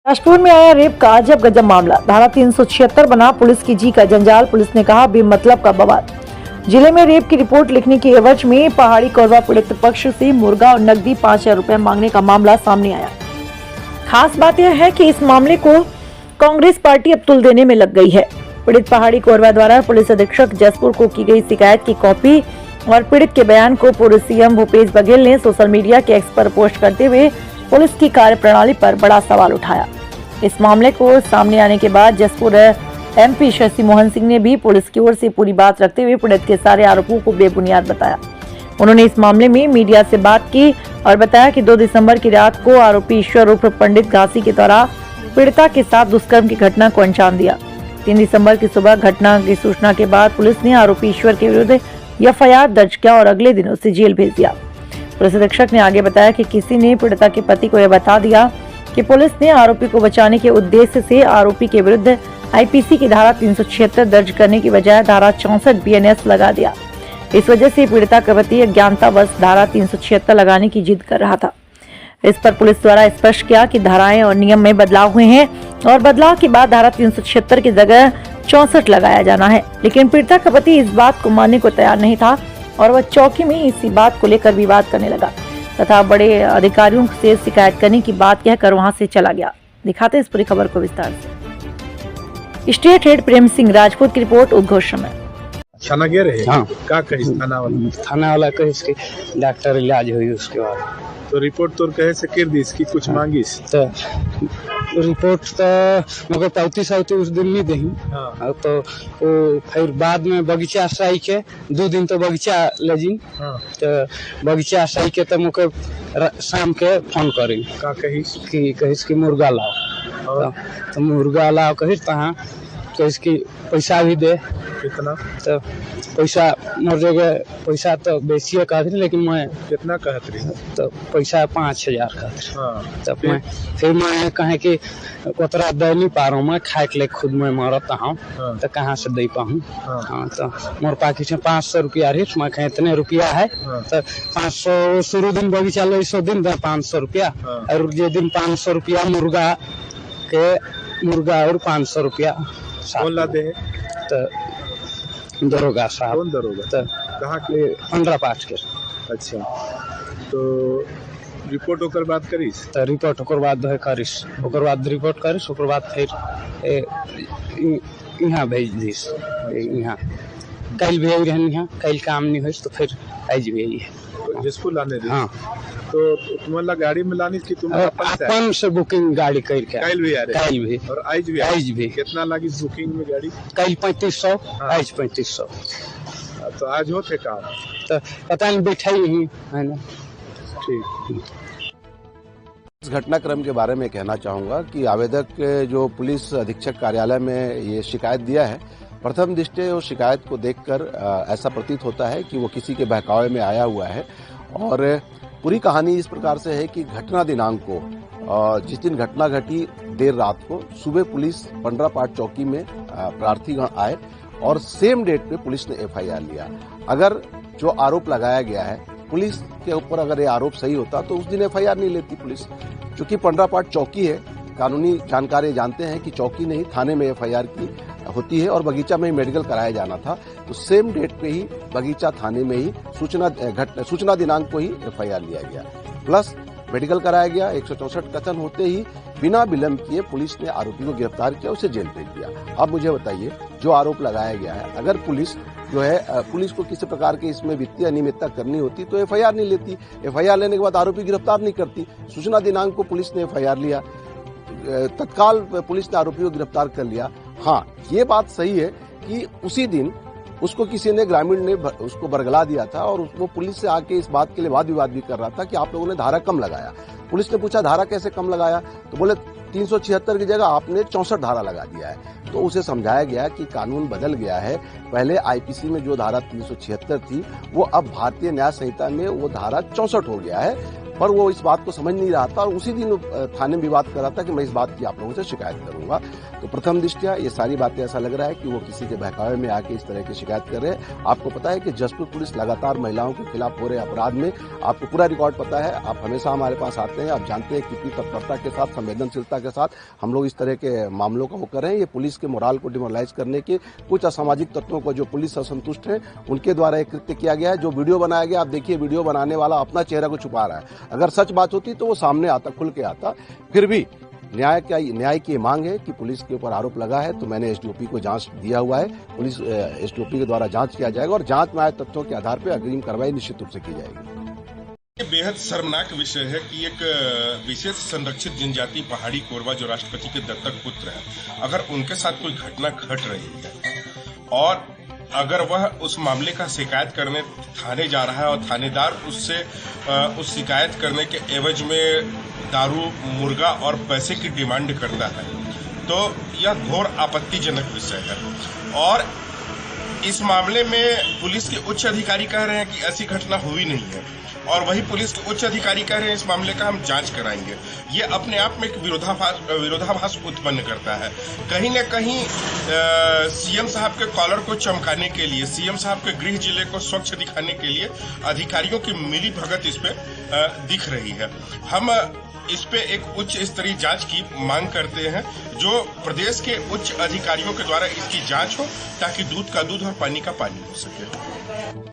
राजपुर में आया रेप का अजब गजब मामला। धारा 376 बना पुलिस की जी का जंजाल। पुलिस ने कहा बेमतलब का बवाल। जिले में रेप की रिपोर्ट लिखने के एवज में पहाड़ी कोरवा पीड़ित पक्ष से मुर्गा और नकदी 5,000 रुपए मांगने का मामला सामने आया। खास बात यह है कि इस मामले को कांग्रेस पार्टी अब तुल देने में लग गई है। पीड़ित पहाड़ी कोरवा द्वारा पुलिस अधीक्षक जसपुर को की गई शिकायत की कॉपी और पीड़ित के बयान को पूर्व सीएम भूपेश बघेल ने सोशल मीडिया के एक्स पर पोस्ट करते हुए पुलिस की कार्यप्रणाली पर बड़ा सवाल उठाया। इस मामले को सामने आने के बाद जसपुर एमपी शशि मोहन सिंह ने भी पुलिस की ओर से पूरी बात रखते हुए पीड़ित के सारे आरोपों को बेबुनियाद बताया। उन्होंने इस मामले में मीडिया से बात की और बताया कि 2 दिसंबर की रात को आरोपी ईश्वर उर्फ पंडित घासी के द्वारा पीड़िता के साथ दुष्कर्म की घटना को अंजाम दिया। 3 दिसंबर की सुबह घटना की सूचना के बाद पुलिस ने आरोपी ईश्वर के विरुद्ध एफआईआर दर्ज किया और अगले दिन उसे जेल भेज दिया। पुलिस अधीक्षक ने आगे बताया कि किसी ने पीड़िता के पति को यह बता दिया कि पुलिस ने आरोपी को बचाने के उद्देश्य से आरोपी के विरुद्ध आईपीसी की धारा 376 दर्ज करने की बजाय धारा 64 बीएनएस लगा दिया। इस वजह से पीड़िता के पति अज्ञानतावश धारा 376 लगाने की जिद कर रहा था। इस पर पुलिस द्वारा स्पष्ट किया कि धाराएं और नियम में बदलाव हुए हैं और बदलाव के बाद धारा 376 की जगह 64 लगाया जाना है। लेकिन पीड़िता का पति इस बात को मानने को तैयार नहीं था और वह चौकी में इसी बात को लेकर विवाद करने लगा तथा बड़े अधिकारियों से शिकायत करने की बात कहकर वहां से चला गया। दिखाते इस पूरी खबर को विस्तार से। स्टेट हेड प्रेम सिंह राजपूत की रिपोर्ट उद्घोष में। थाना गए रहे? हाँ। का कही थाना वाला कहे इसके डॉक्टर इलाज हुई उसके बाद तो रिपोर्ट तो कहे से कर दी इसकी कुछ मांगिस तो रिपोर्ट तो मगर तौती सौती उस दिन नहीं दही। हाँ। तो वो फिर बाद में बगीचा स्ट्राइक के 2 दिन तो बगीचा लजी। हाँ। तो बगीचा स्ट्राइक के तो मुके शाम के फोन करी का कहिस कि कहिस कि मुर्गा लाओ। और तो मुर्गा लाओ कहिस तहाँ कहिस कि पैसा भी दे। कितना तो पैसा मोर जगह पैसा तो बेसी है कहते लेकिन मैं कितना कहत रही? तो पैसा 5,000 कहते। हाँ। तब मैं फिर मैं कहे कि उतरा दे नहीं पा रहा हूँ, मैं खाए के लिए खुद में मरत हूँ। हाँ। तो कहाँ से दे पाऊँ? हाँ। हाँ तो मोर पास 500 रुपया रही। मैं कहे इतने रुपया है। हाँ। तो 500 शुरू दिन बगीचा लो 100 दिन 500 रुपया। हाँ। और जे दिन 500 रुपया मुर्गा और 500 रुपया कौन ला दे? तो दरोगा साहब। कौन दरोगा? तो कहाँ के? 15 पाँच के। अच्छा तो रिपोर्ट होकर बात करीस? तो रिपोर्ट ओकर बाद है करिस, ओकर बाद रिपोर्ट करिस, ओकर बाद फिर यहाँ भेज दिस। यहाँ कल भी आई रहनी है, कल काम नहीं हो तो फिर आज भी आई है। जिसको लाने दे? हाँ। तो तुम्हारा गाड़ी में लानी कि तुम अपन से बुकिंग गाड़ी करके कल भी आ रहे? कल भी और आज भी? आज भी। कितना लगी बुकिंग में गाड़ी? कल 3500। हाँ। आज 3500। तो आज होते काम? तो पता नहीं बैठा ही है ना। ठीक। इस घटनाक्रम के बारे में कहना चाहूंगा कि आवेदक जो पुलिस अधीक्षक कार्यालय में ये शिकायत दिया है, प्रथम दृष्टया उस शिकायत को देखकर ऐसा प्रतीत होता है कि वो किसी के बहकावे में आया हुआ है। और पूरी कहानी इस प्रकार से है कि घटना दिनांक को जिस दिन घटना घटी देर रात को सुबह पुलिस 15 पाट चौकी में प्रार्थीगण आए और सेम डेट पे पुलिस ने एफआईआर लिया। अगर जो आरोप लगाया गया है पुलिस के ऊपर अगर ये आरोप सही होता तो उस दिन एफआईआर नहीं लेती पुलिस। चूंकि 15 पाट चौकी है, कानूनी जानकार जानते हैं कि चौकी नहीं थाने में एफआईआर की होती है और बगीचा में ही मेडिकल कराया जाना था। तो सेम डेट पे ही बगीचा थाने में ही सूचना दिनांक को ही एफआईआर लिया गया, प्लस मेडिकल कराया गया। 164 कथन होते ही बिना विलंब किए पुलिस ने आरोपी को गिरफ्तार किया, उसे जेल भेज दिया। अब मुझे बताइए, जो आरोप लगाया गया है, अगर पुलिस जो है पुलिस को किसी प्रकार के इसमें वित्तीय अनियमितता करनी होती तो एफआईआर नहीं लेती। एफआईआर लेने के बाद आरोपी गिरफ्तार नहीं करती। सूचना दिनांक को पुलिस ने एफआईआर लिया, तत्काल पुलिस ने आरोपी को गिरफ्तार कर लिया। हाँ, ये बात सही है कि उसी दिन उसको किसी ने ग्रामीण ने उसको बरगला दिया था और वो पुलिस से आके इस बात के लिए वाद विवाद भी कर रहा था कि आप लोगों ने धारा कम लगाया। पुलिस ने पूछा धारा कैसे कम लगाया, तो बोले 376 की जगह आपने 64 धारा लगा दिया है। तो उसे समझाया गया कि कानून बदल गया है। पहले आईपीसी में जो धारा 376 थी वो अब भारतीय न्याय संहिता में वो धारा 64 हो गया है। पर वो इस बात को समझ नहीं रहा था और उसी दिन थाने में भी बात कर रहा था कि मैं इस बात की आप लोगों से शिकायत करूंगा। तो प्रथम दृष्टया ये सारी बातें ऐसा लग रहा है कि वो किसी के बहकावे में आके इस तरह की शिकायत कर रहे हैं। आपको पता है कि जसपुर पुलिस लगातार महिलाओं के खिलाफ हो रहे अपराध में, आपको पूरा रिकॉर्ड पता है, आप हमेशा हमारे पास आते हैं, आप जानते हैं कितनी तत्परता के साथ, संवेदनशीलता के साथ हम लोग इस तरह के मामलों का वो कर रहे हैं। ये पुलिस के मोराल को डिमोरलाइज करने के कुछ असामाजिक तत्वों को, जो पुलिस से असंतुष्ट है, उनके द्वारा एक कृत्य किया गया है। जो वीडियो बनाया गया, आप देखिए वीडियो बनाने वाला अपना चेहरा को छुपा रहा है। अगर सच बात होती तो वो सामने आता, खुल के आता। फिर भी न्याय की मांग है कि पुलिस के ऊपर आरोप लगा है तो मैंने एसडीओपी को जांच दिया हुआ है। पुलिस एसडीओपी के द्वारा जांच किया जाएगा और जांच में आए तथ्यों के आधार पर अग्रिम कार्रवाई निश्चित रूप से की जाएगी। ये बेहद शर्मनाक विषय है कि एक विशेष संरक्षित जनजाति पहाड़ी कोरवा जो राष्ट्रपति के दत्तक पुत्र है, अगर उनके साथ कोई घटना घट रही है और अगर वह उस मामले का शिकायत करने थाने जा रहा है और थानेदार उससे उस शिकायत करने के एवज में दारू, मुर्गा और पैसे की डिमांड करता है, तो यह घोर आपत्तिजनक विषय है। और इस मामले में पुलिस के उच्च अधिकारी कह रहे हैं कि ऐसी घटना हुई नहीं है और वही पुलिस के उच्च अधिकारी कह रहे हैं इस मामले का हम जांच कराएंगे। ये अपने आप में एक विरोधाभास उत्पन्न करता है। कहीं न कहीं सीएम साहब के कॉलर को चमकाने के लिए, सीएम साहब के गृह जिले को स्वच्छ दिखाने के लिए अधिकारियों की मिली भगत इस पे दिख रही है। हम इस पे एक उच्च स्तरीय जांच की मांग करते हैं, जो प्रदेश के उच्च अधिकारियों के द्वारा इसकी जांच हो ताकि दूध का दूध और पानी का पानी हो सके।